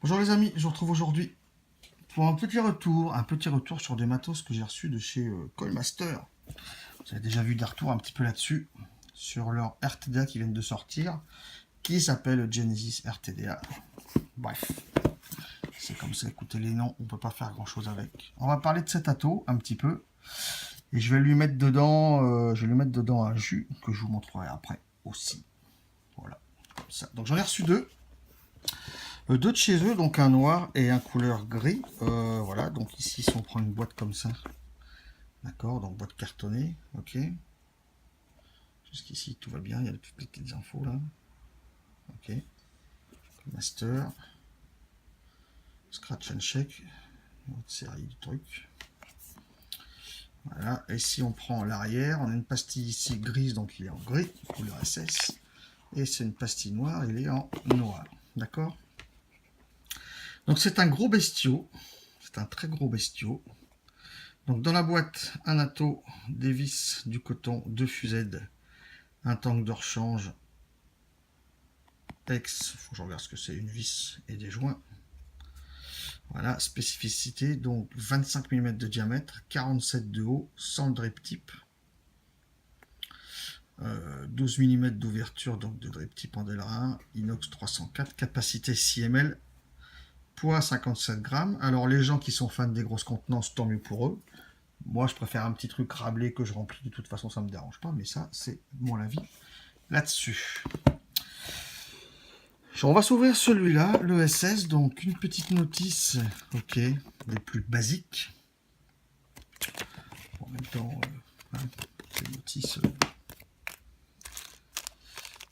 Bonjour les amis, je vous retrouve aujourd'hui pour un petit retour sur des matos que j'ai reçus de chez Coilmaster. Vous avez déjà vu des retours un petit peu là-dessus, sur leur RTDA qui viennent de sortir, qui s'appelle Genesis RTDA. Bref, c'est comme ça, écoutez les noms, on peut pas faire grand chose avec. On va parler de cet ato un petit peu, et je vais lui mettre dedans, un jus que je vous montrerai après aussi. Voilà, comme ça. Donc j'en ai reçu deux. Deux de chez eux, donc un noir et un couleur gris. Voilà, donc ici, si on prend une boîte comme ça, d'accord, donc boîte cartonnée, ok. Jusqu'ici, tout va bien, il y a toutes les petites infos là. Ok. Master, Scratch and Check, une autre série de trucs. Voilà, et si on prend l'arrière, on a une pastille ici grise, donc il est en gris, couleur SS. Et c'est une pastille noire, il est en noir, d'accord. Donc c'est un gros bestiau, c'est un très gros bestiau. Donc dans la boîte, un ato, des vis, du coton, deux fusettes, un tank de rechange, ex, faut que je regarde ce que c'est, une vis et des joints. Voilà, spécificité, donc 25 mm de diamètre, 47 de haut, sans drip tip, 12 mm d'ouverture, donc de drip tip en Delrin, inox 304, capacité 6 ml, poids 57 grammes. Alors les gens qui sont fans des grosses contenances, tant mieux pour eux. Moi, je préfère un petit truc rablé que je remplis. De toute façon, ça ne me dérange pas. Mais ça, c'est mon avis là-dessus. On va s'ouvrir celui-là, le SS. Donc, une petite notice, ok, les plus basiques. En même temps, ces notices.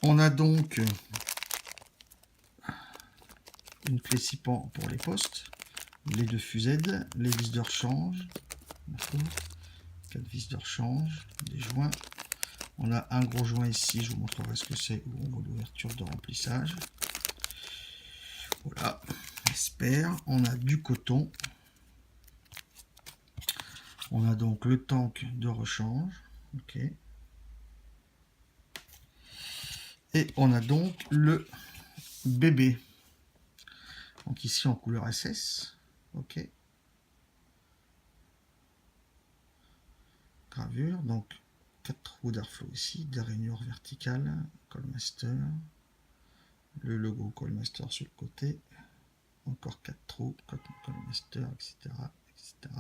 On a donc une clé 6 pans pour les postes, les deux fusettes, les vis de rechange, 4 vis de rechange, des joints. On a un gros joint ici, je vous montrerai ce que c'est, où on voit l'ouverture de remplissage. Voilà, j'espère. On a du coton. On a donc le tank de rechange. Ok. Et on a donc le bébé. Donc ici en couleur SS. Ok. Gravure. Donc 4 trous d'airflow ici. Des rainures verticales. Coilmaster. Le logo Coilmaster sur le côté. Encore 4 trous. Coilmaster, etc. etc.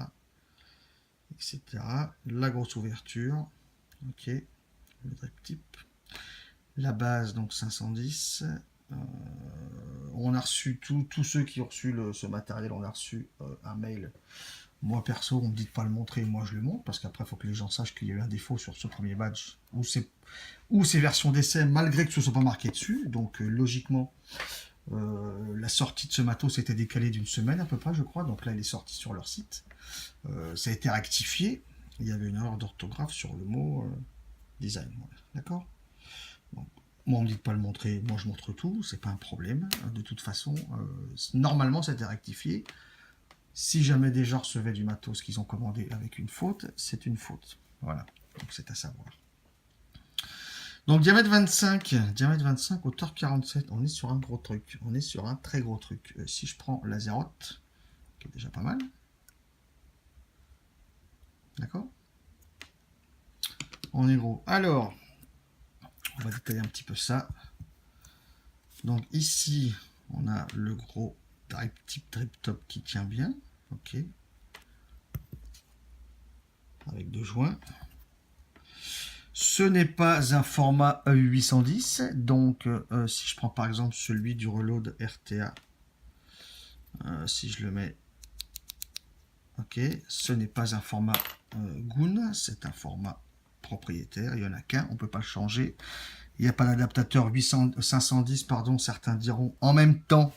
etc. La grosse ouverture. Ok. Le drip tip. La base, donc 510. On a reçu, tous ceux qui ont reçu ce matériel, on a reçu un mail. Moi perso, on me dit de pas le montrer, moi je le montre, parce qu'après il faut que les gens sachent qu'il y a eu un défaut sur ce premier badge, ou ces versions d'essai, malgré que ce ne soit pas marqué dessus. Donc logiquement, la sortie de ce matos était décalée d'une semaine à peu près, je crois. Donc là, il est sorti sur leur site. Ça a été rectifié. Il y avait une erreur d'orthographe sur le mot design. Voilà. D'accord. Donc, moi, on me dit de pas le montrer. Moi, je montre tout. C'est pas un problème. De toute façon, normalement, ça a été rectifié. Si jamais des gens recevaient du matos qu'ils ont commandé avec une faute, c'est une faute. Voilà. Donc, c'est à savoir. Donc, diamètre 25, hauteur 47. On est sur un gros truc. On est sur un très gros truc. Si je prends l'Azeroth, qui est déjà pas mal. D'accord. On est gros. Alors, on va détailler un petit peu ça. Donc ici, on a le gros drip top qui tient bien. Ok. Avec deux joints. Ce n'est pas un format EU810. Donc, si je prends par exemple celui du Reload RTA, si je le mets, ok, ce n'est pas un format Goon, c'est un format propriétaire. Il n'y en a qu'un, on ne peut pas le changer. Il n'y a pas d'adaptateur 510, pardon, certains diront en même temps.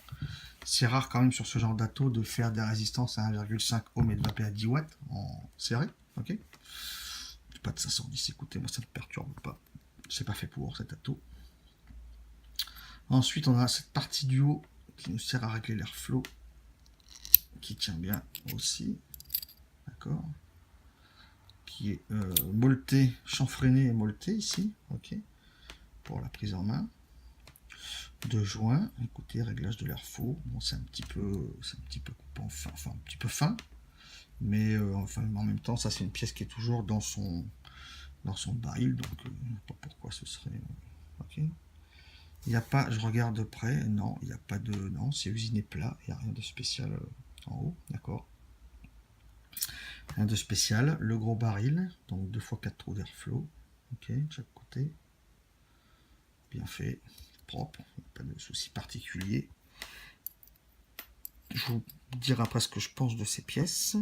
C'est rare quand même sur ce genre d'ato de faire des résistances à 1,5 ohm et de vaper à 10 watts en serré. Ok. Pas de 510, écoutez, moi ça ne me perturbe pas. C'est pas fait pour cet ato. Ensuite, on a cette partie du haut qui nous sert à régler l'airflow, qui tient bien aussi. D'accord. Qui est molleté, chanfreiné et molleté ici. Ok. Pour la prise en main. de joint. Écoutez, réglage de l'airflow. Bon, c'est un petit peu coupant, enfin un petit peu fin, mais enfin en même temps, ça c'est une pièce qui est toujours dans son baril, donc pas pourquoi ce serait. Ok. Il n'y a pas, je regarde de près, non, il n'y a pas de, non, c'est usiné plat, il n'y a rien de spécial en haut, d'accord. Rien de spécial. Le gros baril, donc 2 x 4 trous d'airflow, ok, de chaque côté. Bien fait, propre, pas de souci particulier. Je vous dirai après ce que je pense de ces pièces.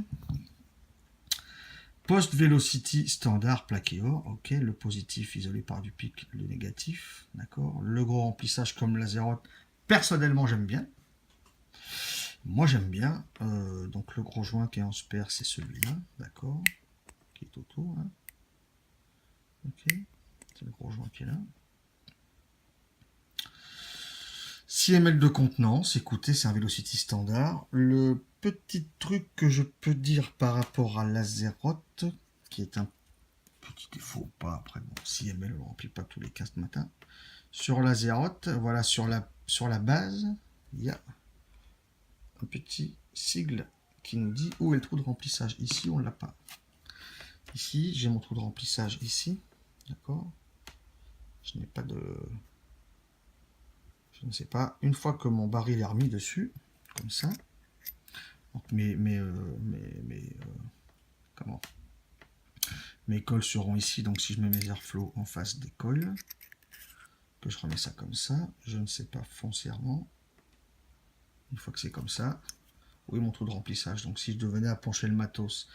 Post Velocity standard plaqué or, ok, le positif isolé par du pic, le négatif, d'accord. Le gros remplissage comme Lazeroth, personnellement j'aime bien. Moi j'aime bien, donc le gros joint qui est en spare c'est celui-là, d'accord, qui est autour, hein. Ok, c'est le gros joint qui est là. 6 ml de contenance, écoutez, c'est un Velocity standard. Le petit truc que je peux dire par rapport à Lazeroth, qui est un petit défaut, pas après, bon, 6 ml, on ne remplit pas tous les 15 matins. Sur Lazeroth, voilà, sur la base, il y a un petit sigle qui nous dit où est le trou de remplissage. Ici, on ne l'a pas. Ici, j'ai mon trou de remplissage ici, d'accord. Je n'ai pas de... Je ne sais pas. Une fois que mon baril est remis dessus, comme ça, donc comment, mes cols seront ici. Donc si je mets mes airflow en face des cols, que je remets ça comme ça, je ne sais pas foncièrement. Une fois que c'est comme ça, où est mon trou de remplissage? Donc si je devenais à pencher le matos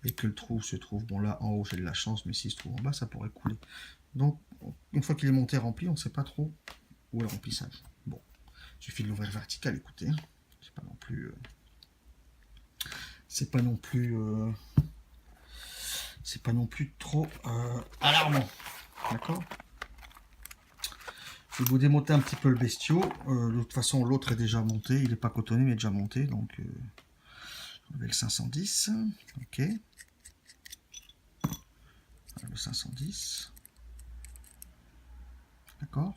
et que le trou se trouve, bon là en haut j'ai de la chance, mais s'il se trouve en bas, ça pourrait couler. Donc une fois qu'il est monté rempli, on ne sait pas trop où est le remplissage. Bon, il suffit de l'ouvrir vertical, écoutez. C'est pas non plus... c'est pas non plus trop alarmant. D'accord. Je vais vous démonter un petit peu le bestiau. De toute façon, l'autre est déjà monté. Il n'est pas cotonné, mais déjà monté. Donc, on avait le 510. Ok. Voilà, le 510. D'accord.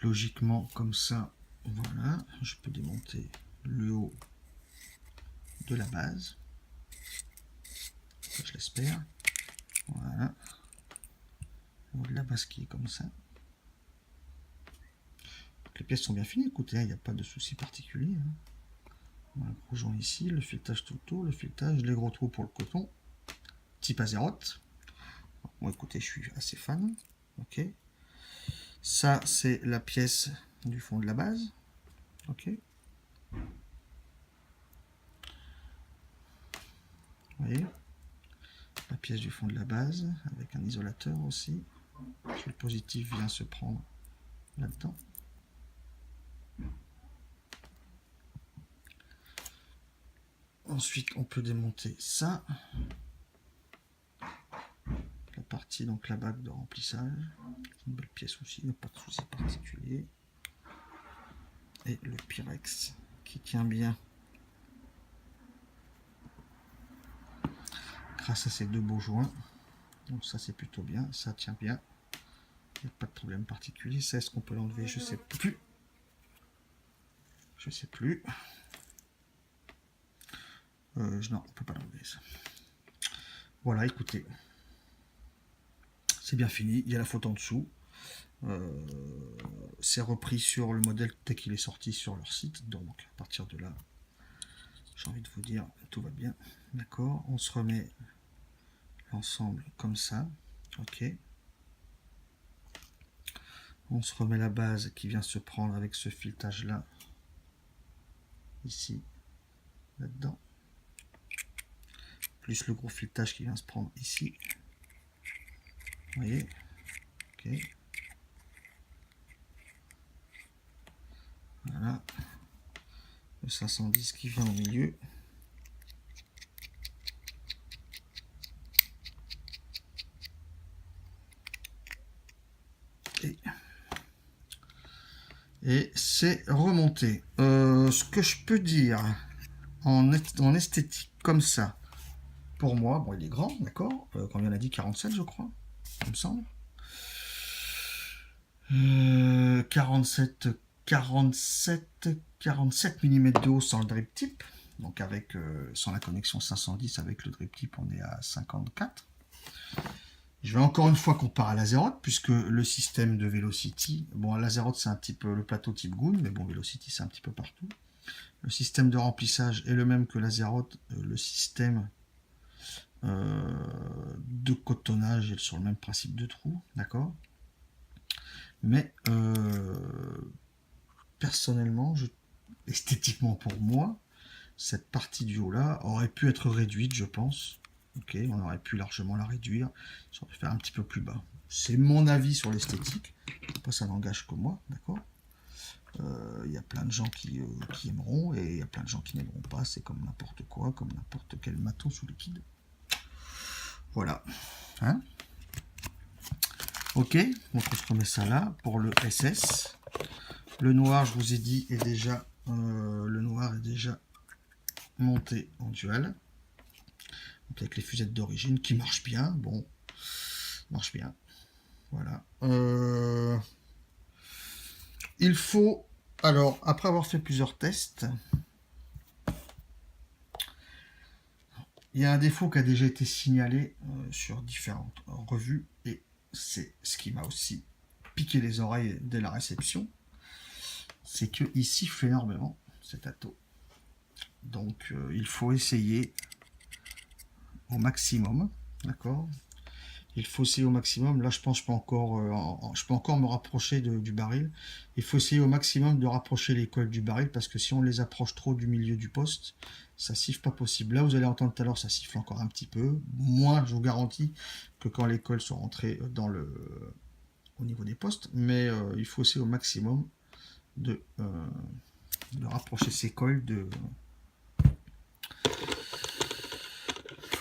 Logiquement, comme ça, voilà. Je peux démonter le haut de la base. Je l'espère. Voilà. Le haut de la base qui est comme ça. Les pièces sont bien finies, écoutez, il n'y a pas de souci particulier. Un gros joint ici, le filetage tout autour, le filetage, les gros trous pour le coton, type Azeroth. Bon, écoutez, je suis assez fan. Ok. Ça, c'est la pièce du fond de la base. Ok. Vous voyez, la pièce du fond de la base, avec un isolateur aussi. Le positif vient se prendre là-dedans. Ensuite, on peut démonter ça. La partie, donc la bague de remplissage. Une belle pièce aussi, il n'y a pas de souci particulier. Et le Pyrex qui tient bien grâce à ces deux beaux joints. Donc ça c'est plutôt bien, ça tient bien. Il n'y a pas de problème particulier. Ça, est-ce qu'on peut l'enlever? Je sais plus. Je sais plus. Non, on peut pas l'enlever ça. Voilà, écoutez. C'est bien fini. Il y a la faute en dessous. C'est repris sur le modèle dès qu'il est sorti sur leur site. Donc à partir de là, j'ai envie de vous dire, tout va bien. D'accord. On se remet l'ensemble comme ça. Ok. On se remet la base qui vient se prendre avec ce filetage là. Ici. Là-dedans. Plus le gros filetage qui vient se prendre ici. Vous voyez. Ok. Voilà. Le 510 qui vient au milieu. Et c'est remonté. Ce que je peux dire en esthétique comme ça, pour moi, bon il est grand, d'accord, comme il en a dit 47 je crois, il me semble. 47 mm de haut sans le drip tip. Donc avec sans la connexion 510 avec le drip tip, on est à 54. Je vais encore une fois comparer à l'Azeroth, puisque le système de Velocity, bon, l'Azeroth c'est un petit peu le plateau type Goon, mais bon, Velocity c'est un petit peu partout. Le système de remplissage est le même que l'Azeroth, le système de cotonnage est sur le même principe de trou, d'accord. Mais personnellement, esthétiquement pour moi, cette partie du haut là aurait pu être réduite, je pense. Ok, on aurait pu largement la réduire, ça aurait pu faire un petit peu plus bas. C'est mon avis sur l'esthétique. Après, ça n'engage que moi, d'accord. Il y a plein de gens qui aimeront et il y a plein de gens qui n'aimeront pas. C'est comme n'importe quoi, comme n'importe quel matos ou liquide. Voilà. Hein, ok, donc on se remet ça là pour le SS. Le noir, je vous ai dit, est déjà le noir est déjà monté en dual. Donc avec les fusettes d'origine qui marchent bien. Bon, marche bien. Voilà. Il faut, alors, après avoir fait plusieurs tests, il y a un défaut qui a déjà été signalé sur différentes revues, et c'est ce qui m'a aussi piqué les oreilles dès la réception, c'est qu'il siffle énormément, cet ato. Donc, il faut essayer au maximum, d'accord. Il faut essayer au maximum. Là, je pense que je peux encore me rapprocher du baril. Il faut essayer au maximum de rapprocher les coils du baril, parce que si on les approche trop du milieu du poste, ça siffle pas possible. Là, vous allez entendre tout à l'heure, ça siffle encore un petit peu. Moins, je vous garantis, que quand les coils sont rentrés au niveau des postes. Mais il faut essayer au maximum de rapprocher ces coils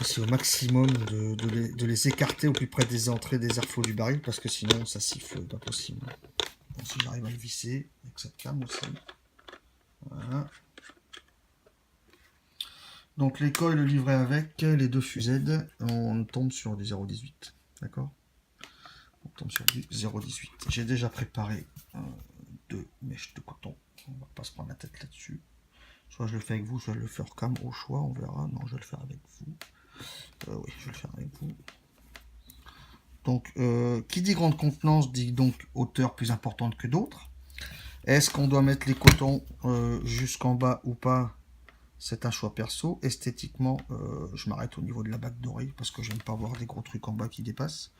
c'est au maximum de les écarter au plus près des entrées des airflows du baril, parce que sinon ça siffle pas possible. Bon, si j'arrive à le visser avec cette cam aussi. Voilà. Donc les coils livrés avec les deux fusettes, on tombe sur du 0,18. D'accord, on tombe sur du 0,18. J'ai déjà préparé deux mèches de coton. On va pas se prendre la tête là-dessus. Soit je le fais avec vous, soit je le fais hors cam, au choix, on verra. Non, je vais le faire avec vous. Oui, je vais le faire avec vous. Donc, qui dit grande contenance dit donc hauteur plus importante que d'autres. Est-ce qu'on doit mettre les cotons jusqu'en bas ou pas? C'est un choix perso. Esthétiquement, je m'arrête au niveau de la bague dorée parce que j'aime pas voir des gros trucs en bas qui dépassent.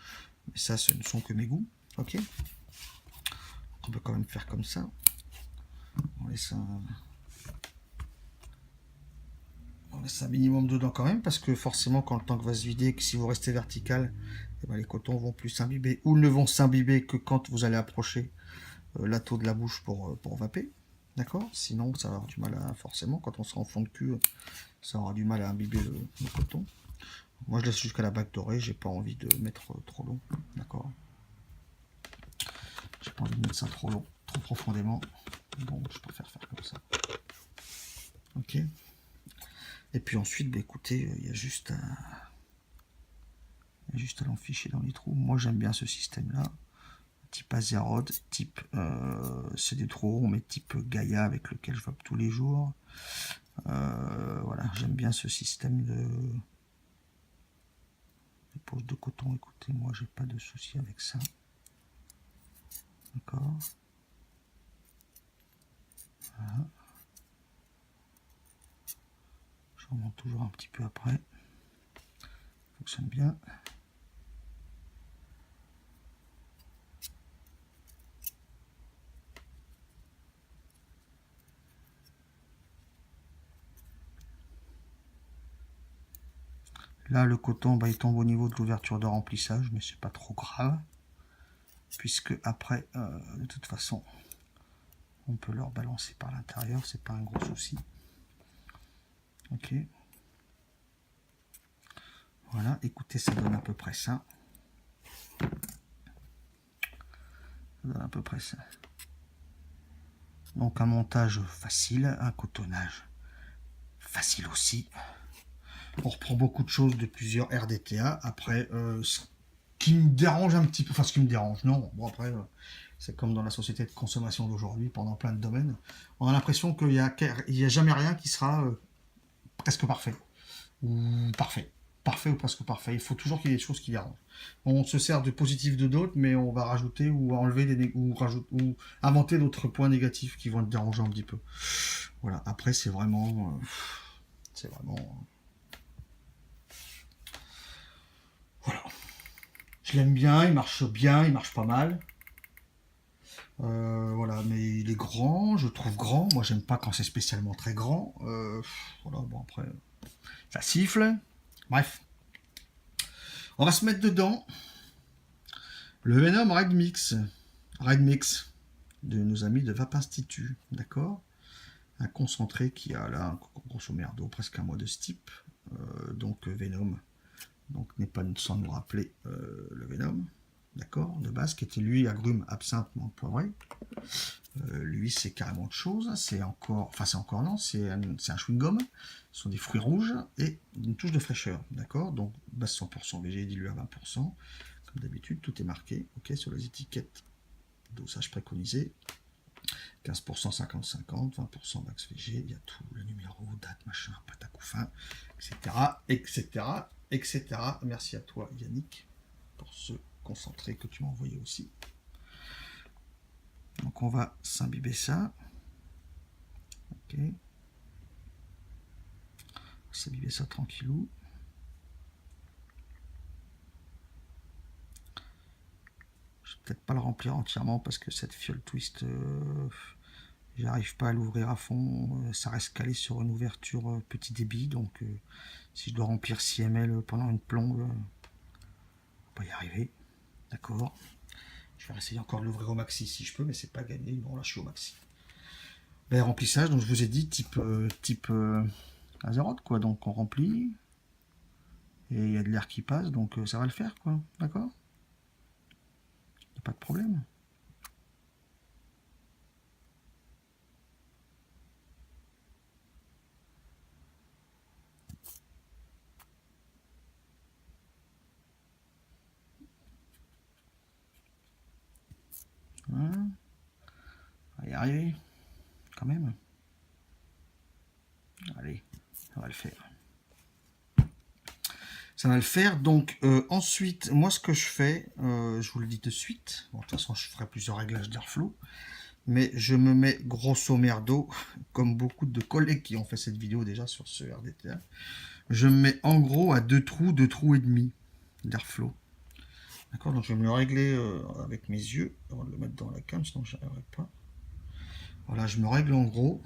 Mais ça, ce ne sont que mes goûts. Ok. On peut quand même faire comme ça. On laisse un minimum dedans quand même, parce que forcément quand le tank va se vider, que si vous restez vertical, eh ben, les cotons vont plus s'imbiber, ou ne vont s'imbiber que quand vous allez approcher l'atto de la bouche pour vaper. D'accord. Sinon ça va avoir du mal à, forcément quand on sera en fond de cul, ça aura du mal à imbiber le coton. Moi je laisse jusqu'à la bague dorée, j'ai pas envie de mettre trop long. D'accord, j'ai pas envie de mettre ça trop long, trop profondément. Bon, je préfère faire comme ça. Ok. Et puis ensuite, bah, écoutez, il y a juste à l'enficher dans les trous. Moi, j'aime bien ce système-là. Type Azeroth, type c'est des trous ronds, mais type Gaïa avec lequel je vape tous les jours. Voilà, j'aime bien ce système de poches de coton. Écoutez, moi, j'ai pas de souci avec ça. D'accord. Voilà. Je remonte toujours un petit peu après. Fonctionne bien. Là, le coton, bah, il tombe au niveau de l'ouverture de remplissage, mais c'est pas trop grave, puisque après, de toute façon, on peut le rebalancer par l'intérieur, c'est pas un gros souci. Ok. Voilà, écoutez, ça donne à peu près ça. Ça donne à peu près ça. Donc un montage facile, un cotonnage facile aussi. On reprend beaucoup de choses de plusieurs RDTA. Après, qui me dérange un petit peu. Enfin, ce qui me dérange, non. Bon, après, c'est comme dans la société de consommation d'aujourd'hui, pendant plein de domaines. On a l'impression qu'il n'y a jamais rien qui sera presque parfait. Ou parfait. Parfait ou presque parfait. Il faut toujours qu'il y ait des choses qui dérangent. On se sert de positifs de d'autres, mais on va rajouter ou enlever ou inventer d'autres points négatifs qui vont être déranger un petit peu. Voilà. Après, c'est vraiment. C'est vraiment. Voilà. Je l'aime bien, il marche pas mal. Voilà, mais il est grand, je trouve grand. Moi, j'aime pas quand c'est spécialement très grand. Voilà, bon, après, ça siffle. Bref, on va se mettre dedans. Le Venom Red Mix de nos amis de Vape Institut, d'accord. Un concentré qui a là, grosso merdo, presque un mois de steep. Donc Venom, donc n'est pas sans nous rappeler le Venom, d'accord, de base, qui était lui agrumes, absinthe, menthe, poivrée. Lui, c'est carrément autre chose. C'est encore non, c'est un chewing-gum. Ce sont des fruits rouges et une touche de fraîcheur, d'accord. Donc base 100% VG, dilué à 20%. Comme d'habitude, tout est marqué, ok, sur les étiquettes. Dosage préconisé. 15%, 50-50, 20% max VG, il y a tout, le numéro, date, machin, pâte à couffin, etc., etc., etc. Merci à toi, Yannick, pour ce concentré que tu m'as envoyé aussi. Donc on va s'imbiber ça. Ok. S'imbiber ça tranquillou. Je vais peut-être pas le remplir entièrement parce que cette fiole twist, j'arrive pas à l'ouvrir à fond. Ça reste calé sur une ouverture petit débit. Donc si je dois remplir 6 ml pendant une plombe, on va y arriver. D'accord. Je vais essayer encore de l'ouvrir au maxi si je peux, mais c'est pas gagné. Bon, là je suis au maxi. Ben, remplissage, donc je vous ai dit type Azeroth, quoi. Donc on remplit. Et il y a de l'air qui passe, donc ça va le faire, quoi. D'accord? Il n'y a pas de problème. Hein, on va y arriver, quand même. Allez, ça va le faire. Ça va le faire. Donc ensuite, moi ce que je fais, je vous le dis de suite. Bon, de toute façon, je ferai plusieurs réglages d'airflow. Mais je me mets grosso merdo, comme beaucoup de collègues qui ont fait cette vidéo déjà sur ce RDTA, je me mets en gros à 2 trous et demi d'airflow. D'accord, donc je vais me le régler avec mes yeux avant de le mettre dans la cam, sinon je n'y arriverai pas. Voilà, je me règle en gros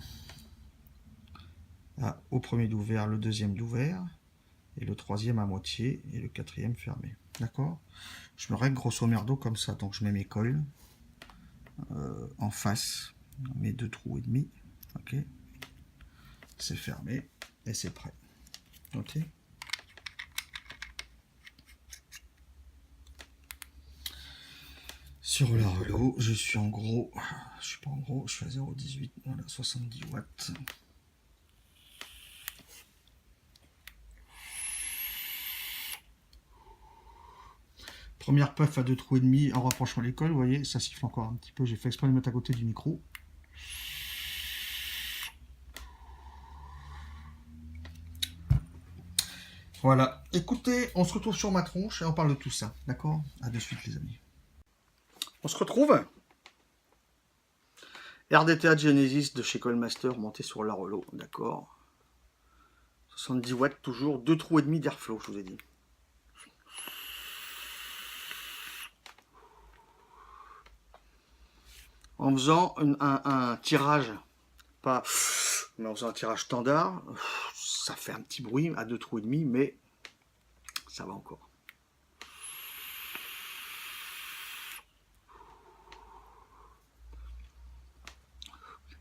au premier d'ouvert, le deuxième d'ouvert, et le troisième à moitié, et le quatrième fermé. D'accord, je me règle grosso merdo comme ça, donc je mets mes coils en face, mes 2 trous et demi, ok, c'est fermé, et c'est prêt, ok. Sur la relo, je suis en gros, je suis pas en gros, je suis à 0,18, voilà, 70 watts. Première puff à 2 trous et demi en rapprochant l'école, vous voyez, ça siffle encore un petit peu, j'ai fait exprès de mettre à côté du micro. Voilà, écoutez, on se retrouve sur ma tronche et on parle de tout ça, d'accord? À de suite les amis. On se retrouve. RDTA Genesis de chez Coilmaster monté sur la relo, d'accord? 70 watts toujours, 2 trous et demi d'airflow, je vous ai dit. En faisant un tirage, pas, mais en faisant un tirage standard, ça fait un petit bruit à 2 trous et demi, mais ça va encore.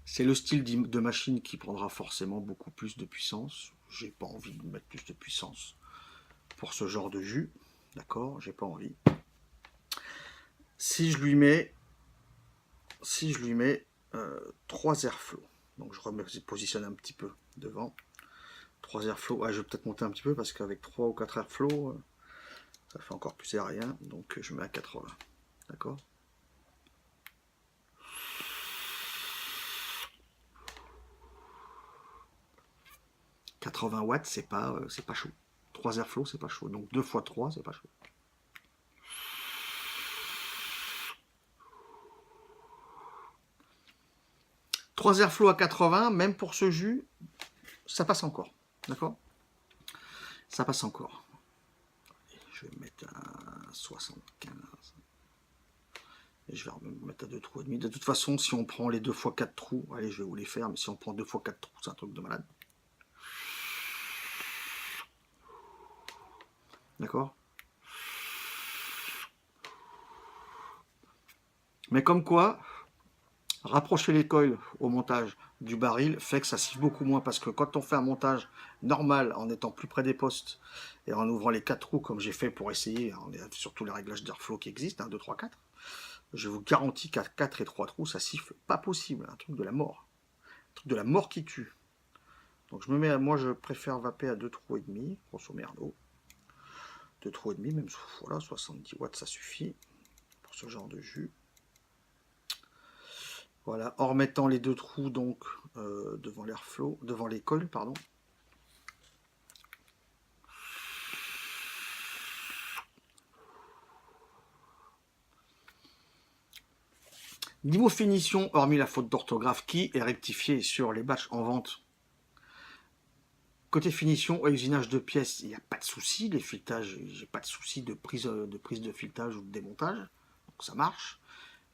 C'est le style de machine qui prendra forcément beaucoup plus de puissance. J'ai pas envie de mettre plus de puissance pour ce genre de jus, d'accord? J'ai pas envie. Si je lui mets 3 airflow, donc je repositionne un petit peu devant. 3 airflow, je vais peut-être monter un petit peu parce qu'avec 3 ou 4 airflow, Ça fait encore plus aérien, donc je mets à 80. D'accord? « 80 watts, c'est pas chaud. 3 airflow, c'est pas chaud. Donc 2 x 3, c'est pas chaud. « 3 airflow à 80, même pour ce jus, ça passe encore. D'accord? Ça passe encore. Je vais mettre à 75. Et je vais mettre à 2 trous et demi. De toute façon, si on prend les 2 x 4 trous, allez, je vais vous les faire, mais si on prend 2 x 4 trous, c'est un truc de malade. D'accord? Mais comme quoi, rapprocher les coils au montage du baril fait que ça siffle beaucoup moins, parce que quand on fait un montage normal en étant plus près des postes et en ouvrant les 4 trous comme j'ai fait pour essayer, on est sur tous les réglages d'airflow qui existent, 1, 2, 3, 4, je vous garantis qu'à 4 et 3 trous, ça siffle pas possible, un truc de la mort. Un truc de la mort qui tue. Donc je me mets moi je préfère vaper à 2 trous et demi, grosso merdo. 2 trous et demi, même voilà, 70 watts ça suffit pour ce genre de jus. Voilà, en remettant les 2 trous donc devant l'airflow, devant les coils, pardon. Niveau finition, hormis la faute d'orthographe qui est rectifiée sur les batchs en vente, côté finition et usinage de pièces, il n'y a pas de souci. Les filetages, j'ai pas de souci de prise de filetage ou de démontage, donc ça marche.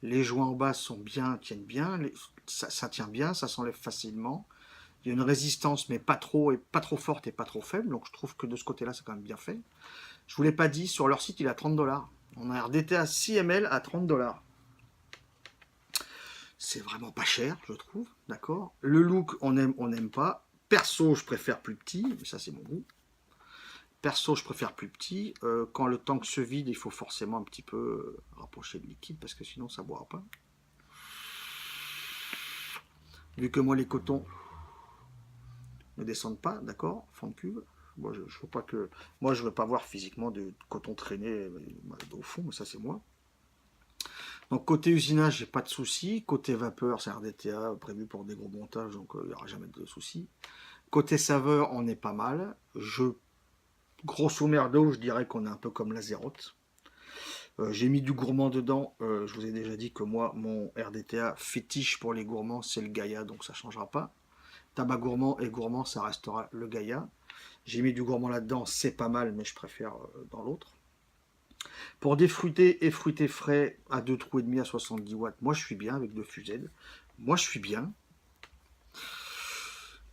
Les joints en bas sont bien, tiennent bien, ça tient bien, ça s'enlève facilement. Il y a une résistance, mais pas trop forte et pas trop faible, donc je trouve que de ce côté-là, c'est quand même bien fait. Je vous l'ai pas dit, sur leur site, il est à 30$. On a un RDTA 6 ml à 30$. C'est vraiment pas cher, je trouve, d'accord. Le look, on n'aime pas. Perso, je préfère plus petit, mais ça c'est mon goût. Perso, je préfère plus petit. Quand le tank se vide, il faut forcément un petit peu rapprocher le liquide, parce que sinon ça ne boira pas. Vu que moi les cotons ne descendent pas, d'accord, fond de cube. Moi je veux pas que, moi je veux pas voir physiquement de coton traîner au fond, mais ça c'est moi. Donc côté usinage, j'ai pas de souci. Côté vapeur, c'est RDTA prévu pour des gros montages, donc il n'y aura jamais de souci. Côté saveur, on est pas mal. Grosso merdo, je dirais qu'on est un peu comme la Zérote. J'ai mis du gourmand dedans. Je vous ai déjà dit que moi, mon RDTA fétiche pour les gourmands, c'est le Gaïa, donc ça ne changera pas. Tabac gourmand et gourmand, ça restera le Gaïa. J'ai mis du gourmand là-dedans, c'est pas mal, mais je préfère dans l'autre. Pour des fruités et fruités frais à 2 trous et demi à 70 watts, moi je suis bien avec 2 fusées. Moi je suis bien.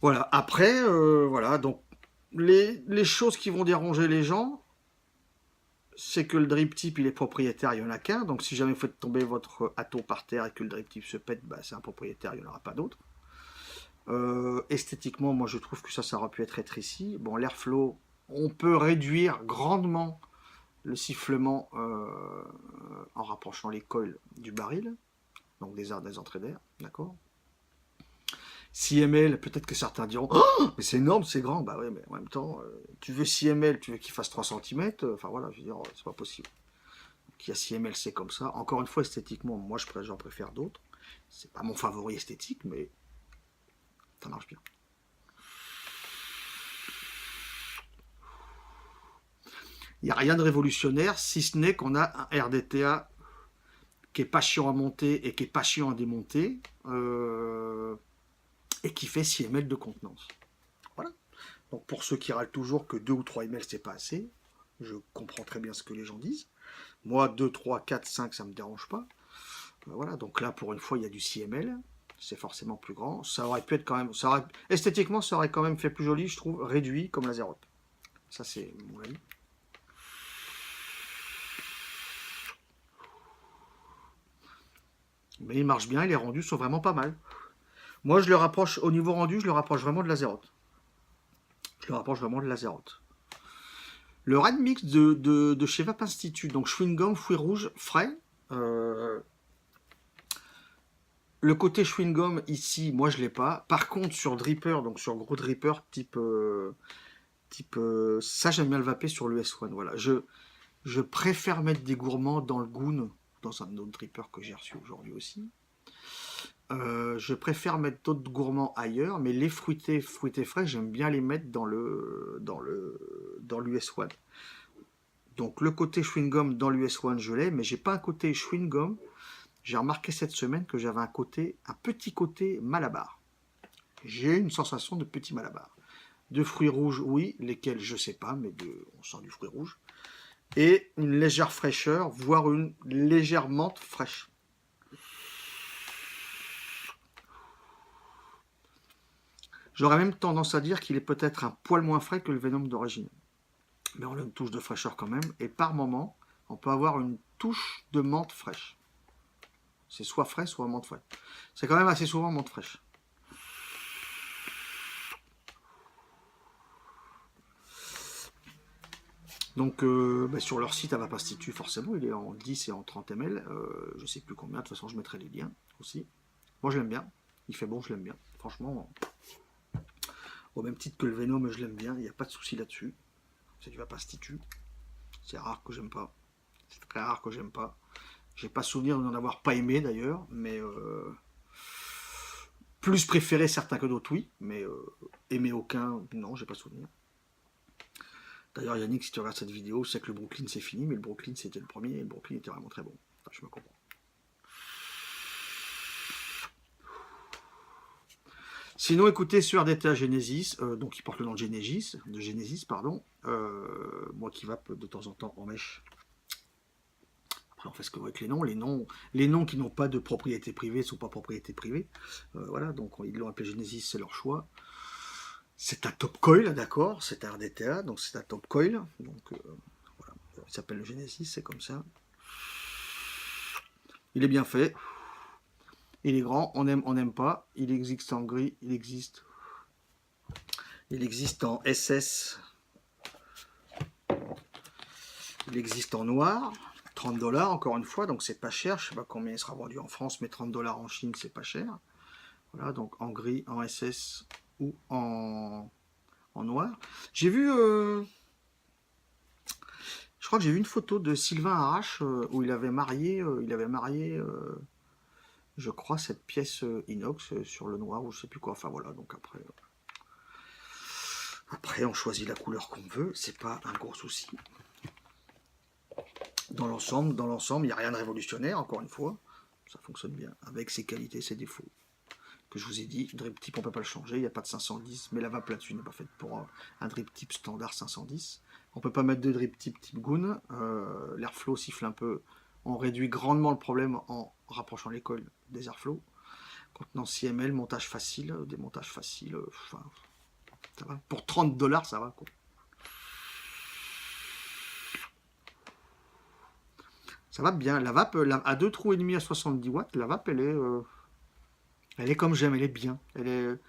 Voilà, après, voilà, donc les choses qui vont déranger les gens, c'est que le drip tip il est propriétaire, il n'y en a qu'un. Donc si jamais vous faites tomber votre atto par terre et que le drip tip se pète, bah, c'est un propriétaire, il n'y en aura pas d'autre. Esthétiquement, moi je trouve que ça aurait pu être rétréci. Bon, l'airflow, on peut réduire grandement le sifflement en rapprochant les coils du baril, donc des entrées d'air, d'accord. 6 ml, peut-être que certains diront oh, mais c'est énorme, c'est grand. Bah ouais, mais en même temps, tu veux 6 ml, tu veux qu'il fasse 3 cm, enfin voilà, je veux dire, c'est pas possible. Donc il y a 6 ml, c'est comme ça. Encore une fois, esthétiquement, moi j'en préfère d'autres. C'est pas mon favori esthétique, mais ça marche bien. Il n'y a rien de révolutionnaire, si ce n'est qu'on a un RDTA qui est pas chiant à monter et qui est pas chiant à démonter, et qui fait 6 ml de contenance. Voilà. Donc pour ceux qui râlent toujours que 2 ou 3 ml c'est pas assez, je comprends très bien ce que les gens disent. Moi 2, 3, 4, 5 ça me dérange pas. Voilà, donc là pour une fois il y a du 6 ml, c'est forcément plus grand. Ça aurait pu être quand même, esthétiquement ça aurait quand même fait plus joli, je trouve, réduit comme la Zérote. Ça c'est mon avis. Mais il marche bien et les rendus sont vraiment pas mal. Moi je le rapproche, au niveau rendu, je le rapproche vraiment de la Zérote. Je le rapproche vraiment de la Zérote. Le Red Mix de chez Vape Institute, donc chewing gum, fruits rouges, frais. Le côté chewing gum ici, moi je l'ai pas. Par contre sur dripper, donc sur gros dripper type ça j'aime bien le vaper sur l'US One. Voilà, Je préfère mettre des gourmands dans le Goon, dans un autre dripper que j'ai reçu aujourd'hui aussi. Je préfère mettre d'autres gourmands ailleurs, mais les fruités frais, j'aime bien les mettre dans l'US One. Donc le côté chewing-gum dans l'US One, je l'ai, mais j'ai pas un côté chewing-gum. J'ai remarqué cette semaine que j'avais un petit côté Malabar. J'ai une sensation de petit Malabar. De fruits rouges, oui, lesquels je sais pas, mais on sent du fruit rouge. Et une légère fraîcheur, voire une légère menthe fraîche. J'aurais même tendance à dire qu'il est peut-être un poil moins frais que le Venom d'origine. Mais on a une touche de fraîcheur quand même. Et par moment, on peut avoir une touche de menthe fraîche. C'est soit frais, soit menthe fraîche. C'est quand même assez souvent menthe fraîche. Donc sur leur site, Avapastitu, forcément, il est en 10 et en 30 ml. Je sais plus combien, de toute façon, je mettrai les liens aussi. Moi, je l'aime bien. Il fait bon, je l'aime bien. Franchement, au même titre que le Venom, je l'aime bien. Il n'y a pas de souci là-dessus. C'est du Avapastitu. C'est rare que j'aime pas. C'est très rare que j'aime pas. J'ai pas souvenir d'en avoir pas aimé d'ailleurs, mais plus préféré certains que d'autres, oui, mais aimer aucun, non, j'ai pas souvenir. D'ailleurs, Yannick, si tu regardes cette vidéo, c'est que le Brooklyn c'est fini, mais le Brooklyn c'était le premier et le Brooklyn était vraiment très bon. Enfin, je me comprends. Sinon, écoutez, sur RDTA Genesis, donc il porte le nom de Genesis, pardon, moi qui vape de temps en temps en mèche. Après, on fait ce que veut avec les noms. Les noms qui n'ont pas de propriété privée ne sont pas propriété privée. Voilà, donc ils l'ont appelé Genesis, c'est leur choix. C'est un top coil, d'accord, c'est un RDTA, donc c'est un top coil. Donc voilà, il s'appelle le Genesis, c'est comme ça. Il est bien fait. Il est grand, on n'aime pas. Il existe en gris, il existe en SS. Il existe en noir. 30 $, encore une fois, donc c'est pas cher. Je sais pas combien il sera vendu en France, mais 30 $ en Chine, c'est pas cher. Voilà, donc en gris, en SS ou en noir. J'ai vu, je crois que j'ai vu une photo de Sylvain Arrache où il avait marié, je crois, cette pièce inox sur le noir ou je sais plus quoi. Enfin voilà, donc après on choisit la couleur qu'on veut, c'est pas un gros souci. Dans l'ensemble, il n'y a rien de révolutionnaire, encore une fois. Ça fonctionne bien, avec ses qualités, ses défauts. Que je vous ai dit, drip type, on ne peut pas le changer, il n'y a pas de 510, mais la vape là-dessus n'est pas faite pour un drip type standard 510. On ne peut pas mettre de drip type Goon. L'airflow siffle un peu. On réduit grandement le problème en rapprochant les coils des airflows. Contenant 6 ml, montage facile, démontage facile. Enfin, ça va. Pour 30 $, ça va quoi. Ça va bien. La vape, à 2 trous et demi à 70 watts, la vape, elle est comme j'aime, elle est bien. Elle est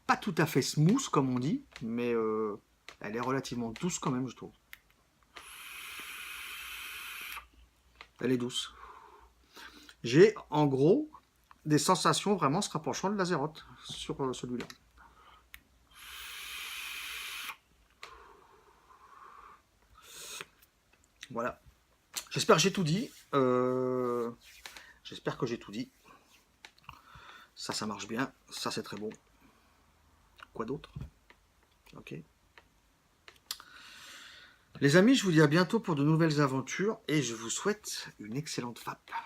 pas tout à fait smooth, comme on dit, mais elle est relativement douce quand même, je trouve. Elle est douce. J'ai, en gros, des sensations vraiment se rapprochant de l'Azeroth sur celui-là. Voilà. J'espère que j'ai tout dit. J'espère que j'ai tout dit. Ça marche bien. Ça, c'est très bon. Quoi d'autre? Ok. Les amis, je vous dis à bientôt pour de nouvelles aventures et je vous souhaite une excellente vape.